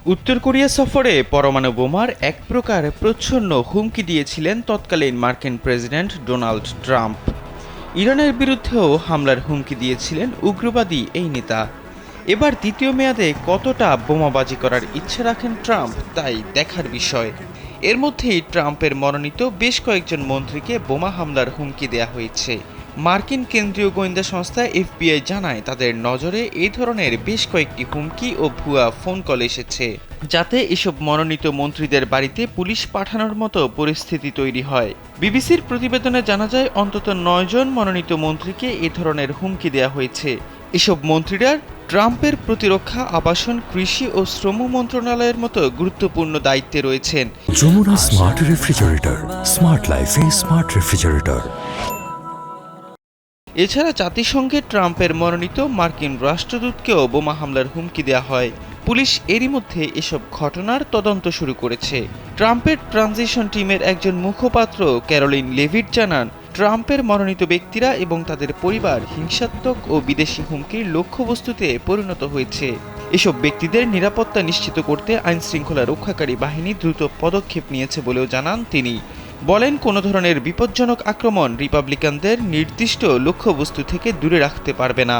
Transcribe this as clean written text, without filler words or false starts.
উত্তর কোরিয়া সফরে পরমাণু বোমার এক প্রকার প্রচ্ছন্ন হুমকি দিয়েছিলেন তৎকালীন মার্কিন প্রেসিডেন্ট ডোনাল্ড ট্রাম্প। ইরানের বিরুদ্ধেও হামলার হুমকি দিয়েছিলেন উগ্রবাদী এই নেতা। এবার দ্বিতীয় মেয়াদে কতটা বোমাবাজি করার ইচ্ছে রাখেন ট্রাম্প, তাই দেখার বিষয়। এর মধ্যেই ট্রাম্পের মনোনীত বেশ কয়েকজন মন্ত্রীকে বোমা হামলার হুমকি দেয়া হয়েছে। মার্কিন কেন্দ্রীয় গোয়েন্দা সংস্থা এফবিআই জানায় তাদের নজরে এই ধরনের বেশ কয়েকটি হুমকি ও ভুয়া ফোন কল এসেছে, যাতে এসব মনোনীত মন্ত্রীদের বাড়িতে পুলিশ পাঠানোর মতো পরিস্থিতি তৈরি হয়। বিবিসির প্রতিবেদনে জানা যায় অন্তত 9 জন মনোনীত মন্ত্রীকে এ ধরনের হুমকি দেওয়া হয়েছে। এসব মন্ত্রীরা ট্রাম্পের প্রতিরক্ষা, আবাসন, কৃষি ও শ্রম মন্ত্রণালয়ের মতো গুরুত্বপূর্ণ দায়িত্বে রয়েছেন। যমুনা স্মার্ট রেফ্রিজারেটর, স্মার্ট লাইফে স্মার্ট রেফ্রিজারেটর। এছাড়া জাতিসংঘে ট্রাম্পের মনোনীত মার্কিন রাষ্ট্রদূতকেও বোমা হামলার হুমকি দেওয়া হয়। পুলিশ এরই মধ্যে এসব ঘটনার তদন্ত শুরু করেছে। ট্রাম্পের ট্রানজিশন টিমের একজন মুখপাত্র ক্যারোলিন লেভিট জানান, ট্রাম্পের মনোনীত ব্যক্তিরা এবং তাদের পরিবার হিংসাত্মক ও বিদেশি হুমকির লক্ষ্যবস্তুতে পরিণত হয়েছে। এসব ব্যক্তিদের নিরাপত্তা নিশ্চিত করতে আইনশৃঙ্খলা রক্ষাকারী বাহিনী দ্রুত পদক্ষেপ নিয়েছে বলেও জানান তিনি। বলেন, কোনো ধরনের বিপজ্জনক আক্রমণ রিপাবলিকানদের নির্দিষ্ট লক্ষ্যবস্তু থেকে দূরে রাখতে পারবে না।